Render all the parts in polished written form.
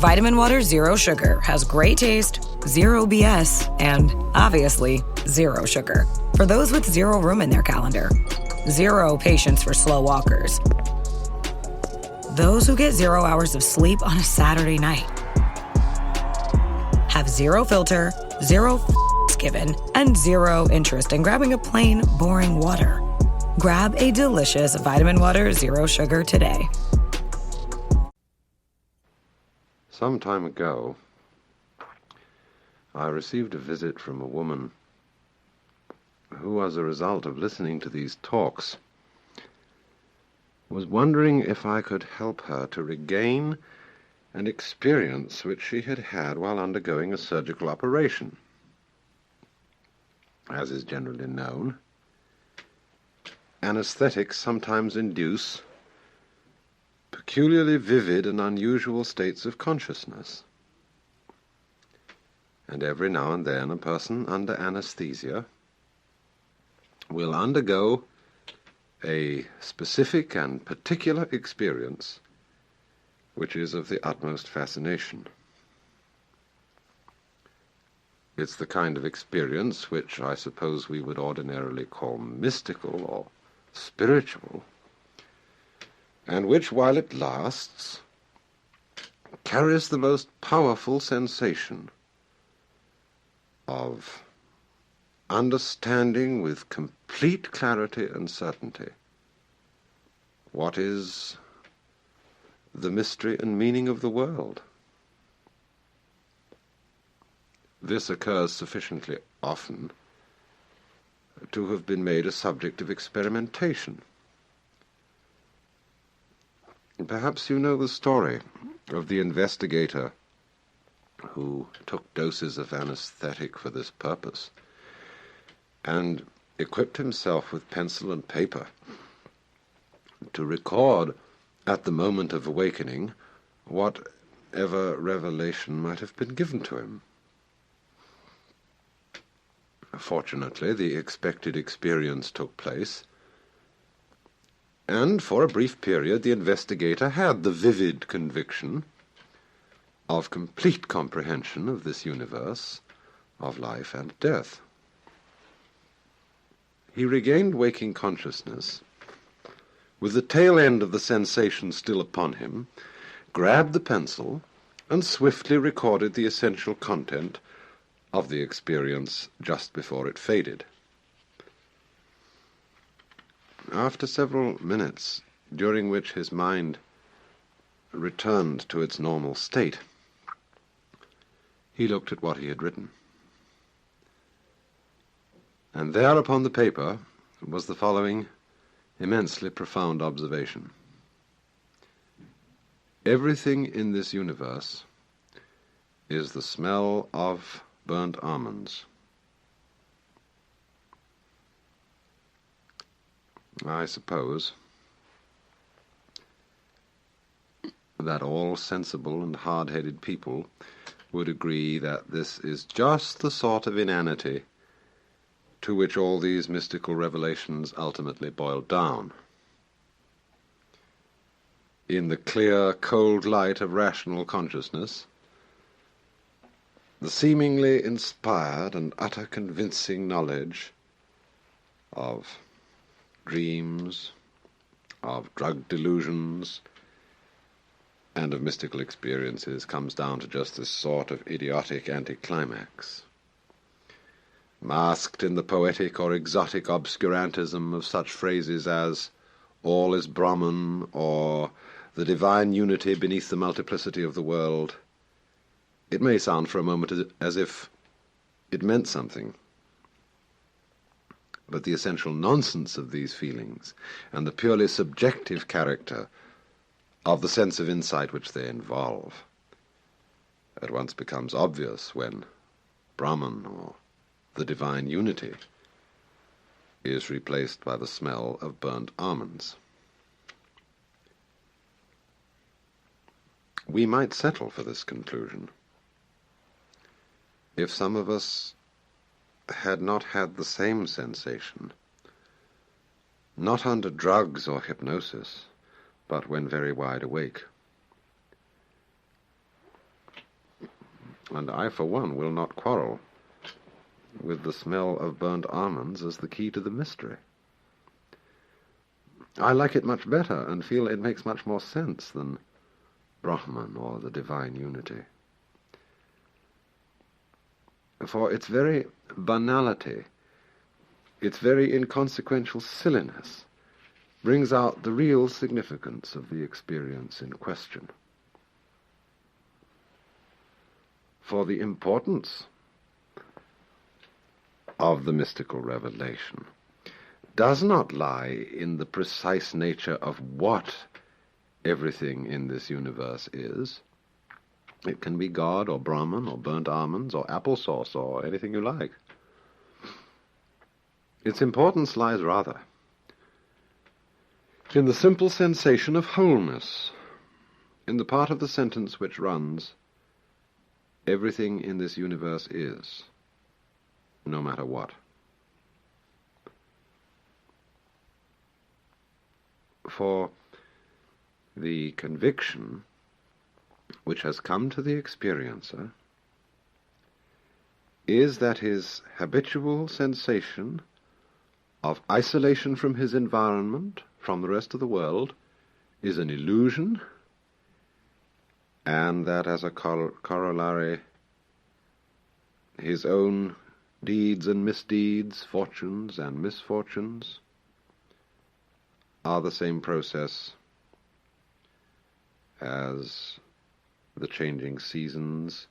Vitamin Water Zero Sugar has great taste, zero BS, and, obviously, zero sugar. For those with zero room in their calendar. Zero patience for slow walkers. Those who get 0 hours of sleep on a Saturday night. Have zero filter, zero given, and zero interest in grabbing a plain, boring water. Grab a delicious Vitamin Water Zero Sugar today. Some time ago, I received a visit from a woman who, as a result of listening to these talks, was wondering if I could help her to regain an experience which she had had while undergoing a surgical operation. As is generally known, anesthetics sometimes induce peculiarly vivid and unusual states of consciousness. And every now and then a person under anesthesia will undergo a specific and particular experience which is of the utmost fascination. It's the kind of experience which I suppose we would ordinarily call mystical or spiritual, and which, while it lasts, carries the most powerful sensation of understanding with complete clarity and certainty what is the mystery and meaning of the world. This occurs sufficiently often to have been made a subject of experimentation. Perhaps you know the story of the investigator who took doses of anesthetic for this purpose and equipped himself with pencil and paper to record at the moment of awakening whatever revelation might have been given to him. Fortunately, the expected experience took place, and for a brief period the investigator had the vivid conviction of complete comprehension of this universe of life and death. He regained waking consciousness with the tail end of the sensation still upon him, grabbed the pencil, and swiftly recorded the essential content of the experience just before it faded. After several minutes, during which his mind returned to its normal state, he looked at what he had written. And there upon the paper was the following immensely profound observation. Everything in this universe is the smell of burnt almonds. I suppose that all sensible and hard-headed people would agree that this is just the sort of inanity to which all these mystical revelations ultimately boil down. In the clear, cold light of rational consciousness, the seemingly inspired and utter convincing knowledge of dreams, of drug delusions, and of mystical experiences comes down to just this sort of idiotic anticlimax, masked in the poetic or exotic obscurantism of such phrases as all is Brahman or the divine unity beneath the multiplicity of the world. It may sound for a moment as if it meant something, but the essential nonsense of these feelings and the purely subjective character of the sense of insight which they involve at once becomes obvious when Brahman or the divine unity is replaced by the smell of burnt almonds. We might settle for this conclusion if some of us had not had the same sensation, not under drugs or hypnosis, but when very wide awake. and I, for one, will not quarrel with the smell of burnt almonds as the key to the mystery. I like it much better and feel it makes much more sense than Brahman or the divine unity. For its very banality, its very inconsequential silliness, brings out the real significance of the experience in question. For the importance of the mystical revelation does not lie in the precise nature of what everything in this universe is. It can be God or Brahman or burnt almonds or applesauce or anything you like. Its importance lies rather in the simple sensation of wholeness, in the part of the sentence which runs, everything in this universe is, no matter what. For the conviction which has come to the experiencer is that his habitual sensation of isolation from his environment, from the rest of the world, is an illusion, and that as a corollary, his own deeds and misdeeds, fortunes and misfortunes, are the same process as the changing seasons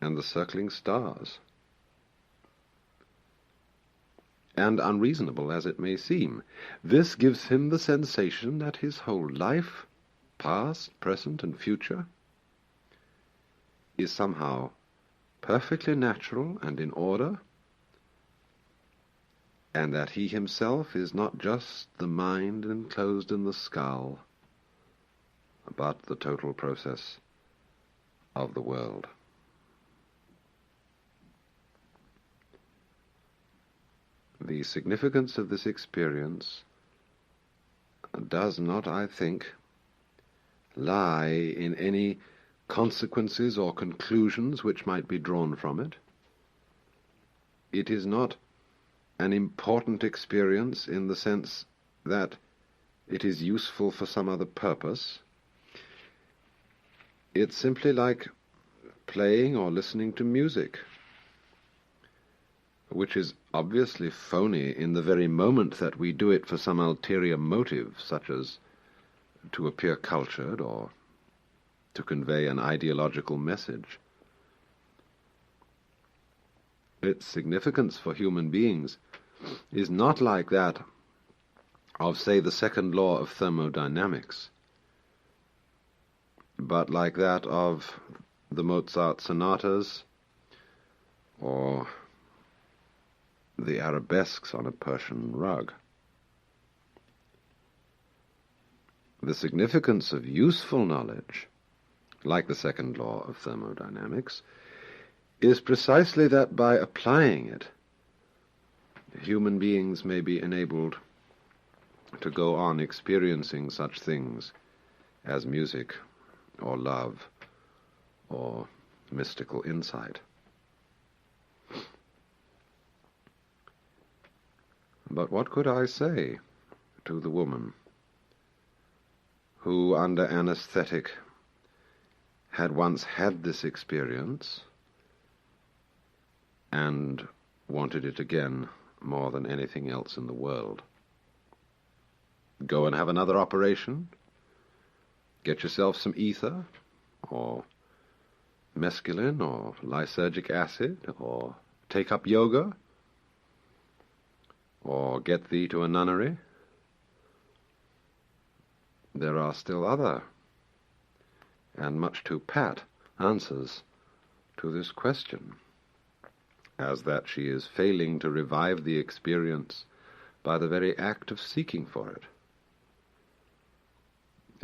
and the circling stars. And unreasonable as it may seem, this gives him the sensation that his whole life, past, present, and future, is somehow perfectly natural and in order, and that he himself is not just the mind enclosed in the skull, but the total process of the world. The significance of this experience does not, I think, lie in any consequences or conclusions which might be drawn from it. It is not an important experience in the sense that it is useful for some other purpose. It's simply like playing or listening to music, which is obviously phony in the very moment that we do it for some ulterior motive, such as to appear cultured or to convey an ideological message. Its significance for human beings is not like that of, say, the second law of thermodynamics, but like that of the Mozart sonatas or the arabesques on a Persian rug. The significance of useful knowledge, like the second law of thermodynamics, is precisely that by applying it, human beings may be enabled to go on experiencing such things as music or love or mystical insight. But what could I say to the woman who, under anesthetic, had once had this experience and wanted it again more than anything else in the world? Go and have another operation? Get yourself some ether, or mescaline, or lysergic acid, or take up yoga, or get thee to a nunnery? There are still other, and much too pat, answers to this question, as that she is failing to revive the experience by the very act of seeking for it.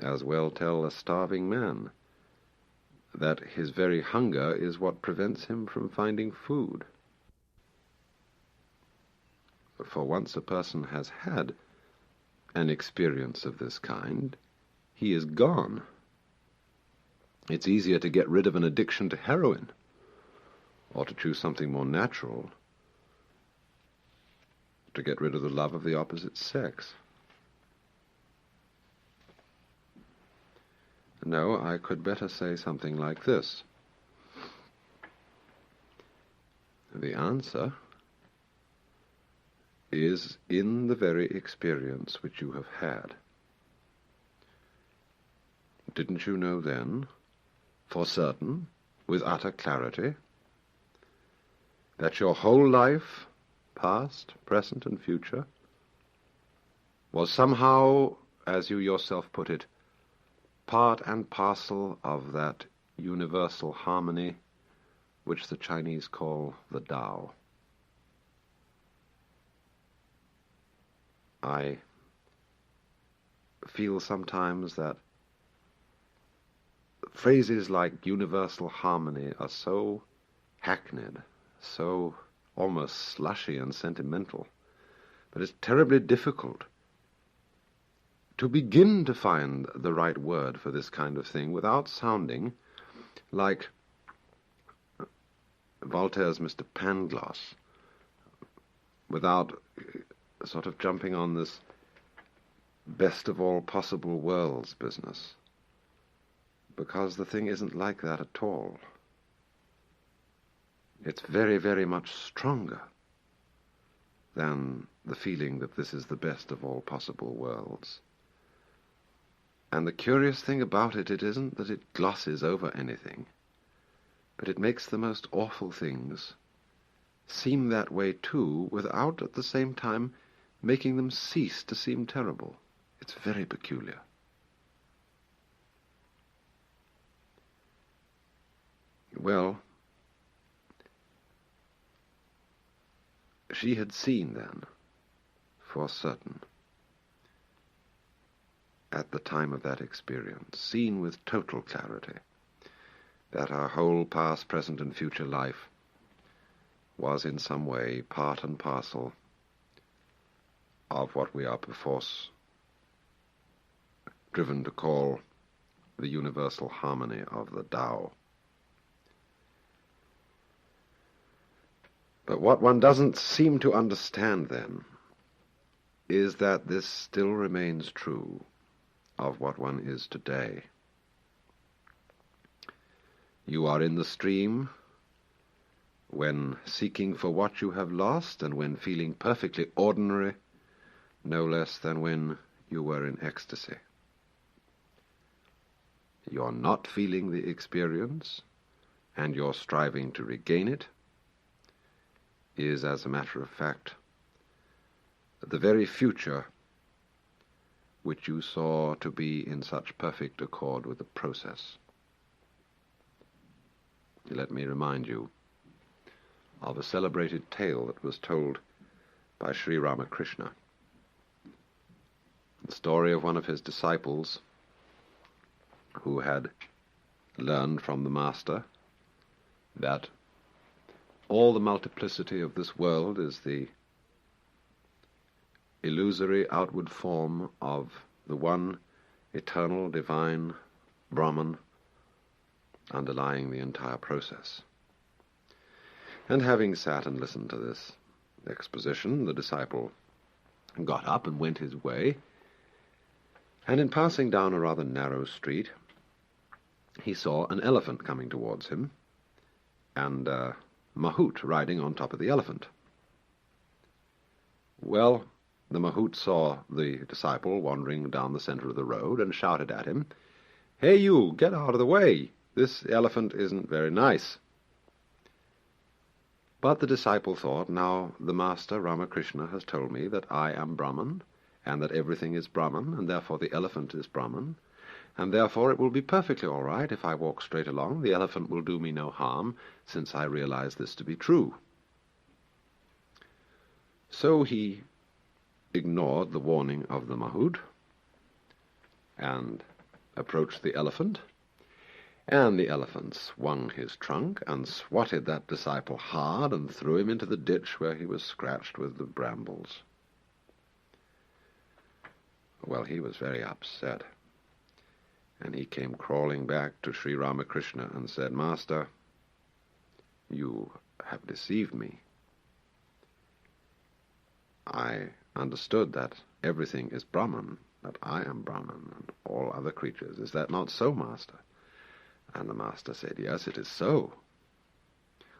As well tell a starving man that his very hunger is what prevents him from finding food. For once a person has had an experience of this kind, he is gone. It's easier to get rid of an addiction to heroin, or to choose something more natural, to get rid of the love of the opposite sex. No, I could better say something like this. The answer is in the very experience which you have had. Didn't you know then, for certain, with utter clarity, that your whole life, past, present, and future, was somehow, as you yourself put it, part and parcel of that universal harmony which the Chinese call the Tao? I feel sometimes that phrases like universal harmony are so hackneyed, so almost slushy and sentimental, but it's terribly difficult to begin to find the right word for this kind of thing without sounding like Voltaire's Mr. Pangloss, without sort of jumping on this best of all possible worlds business, because the thing isn't like that at all. It's very, very much stronger than the feeling that this is the best of all possible worlds. And the curious thing about it isn't that it glosses over anything, but it makes the most awful things seem that way too, without at the same time making them cease to seem terrible. It's very peculiar. Well, she had seen then, for certain, at the time of that experience, seen with total clarity, that our whole past, present, and future life was in some way part and parcel of what we are perforce driven to call the universal harmony of the Tao. But what one doesn't seem to understand then is that this still remains true of what one is today. You are in the stream when seeking for what you have lost, and when feeling perfectly ordinary, no less than when you were in ecstasy. You're not feeling the experience, and you're striving to regain it, is, as a matter of fact, the very future which you saw to be in such perfect accord with the process. Let me remind you of a celebrated tale that was told by Sri Ramakrishna. The story of one of his disciples who had learned from the Master that all the multiplicity of this world is the illusory outward form of the one eternal, divine Brahman underlying the entire process. And having sat and listened to this exposition, the disciple got up and went his way, and in passing down a rather narrow street, he saw an elephant coming towards him, and Mahout riding on top of the elephant. Well, the Mahout saw the disciple wandering down the center of the road and shouted at him, "Hey you, get out of the way! This elephant isn't very nice." But the disciple thought, now the Master Ramakrishna has told me that I am Brahman, and that everything is Brahman, and therefore the elephant is Brahman, and therefore it will be perfectly all right if I walk straight along. The elephant will do me no harm, since I realize this to be true. So he ignored the warning of the Mahout and approached the elephant, and the elephant swung his trunk and swatted that disciple hard and threw him into the ditch where he was scratched with the brambles. Well, he was very upset, And he came crawling back to Sri Ramakrishna and said, "Master, you have deceived me. I understood that everything is Brahman, that I am Brahman and all other creatures. Is that not so, Master?" And the Master said, "Yes, it is so."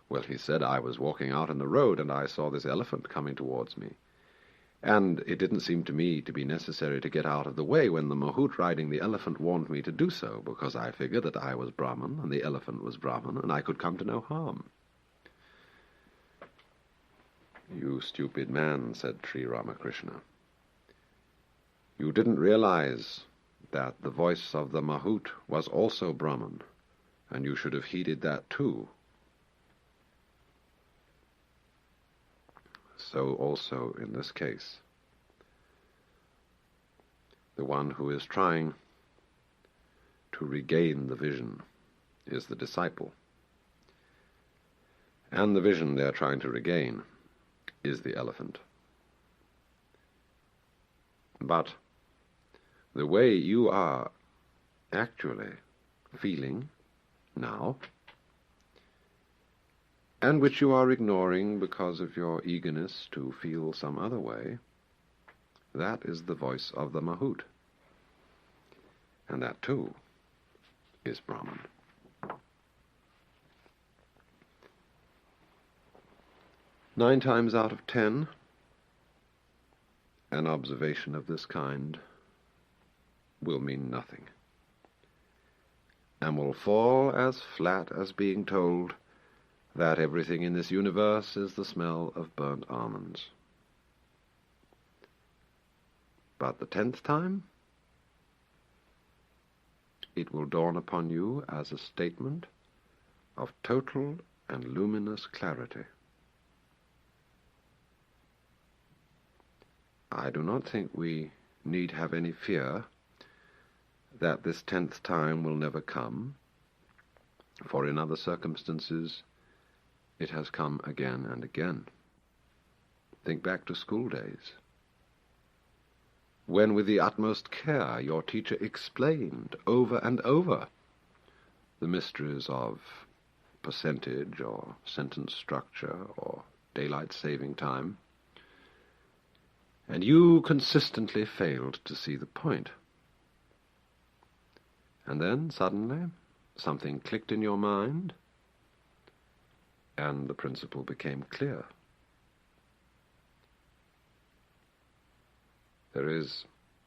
Well, he said, "I was walking out in the road and I saw this elephant coming towards me. And it didn't seem to me to be necessary to get out of the way when the mahout riding the elephant warned me to do so, because I figured that I was Brahman and the elephant was Brahman and I could come to no harm." "You stupid man," said Sri Ramakrishna. "You didn't realize that the voice of the mahout was also Brahman, and you should have heeded that too. So also in this case. The one who is trying to regain the vision is the disciple, and the vision they are trying to regain is the elephant. But the way you are actually feeling now, and which you are ignoring because of your eagerness to feel some other way, that is the voice of the mahout. And that, too, is Brahman. Nine times out of 10, an observation of this kind will mean nothing, and will fall as flat as being told that everything in this universe is the smell of burnt almonds. But the 10th time, it will dawn upon you as a statement of total and luminous clarity. I do not think we need have any fear that this 10th time will never come, for in other circumstances it has come again and again. Think back to school days, when with the utmost care your teacher explained over and over the mysteries of percentage or sentence structure or daylight saving time, and you consistently failed to see the point. And then, suddenly, something clicked in your mind, and the principle became clear. There is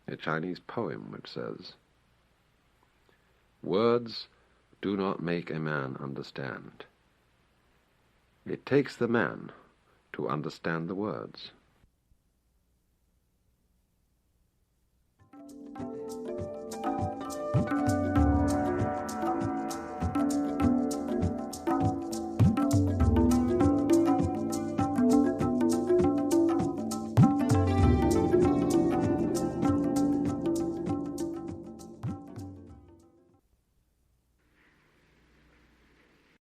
a Chinese poem which says, "Words do not make a man understand. It takes the man to understand the words."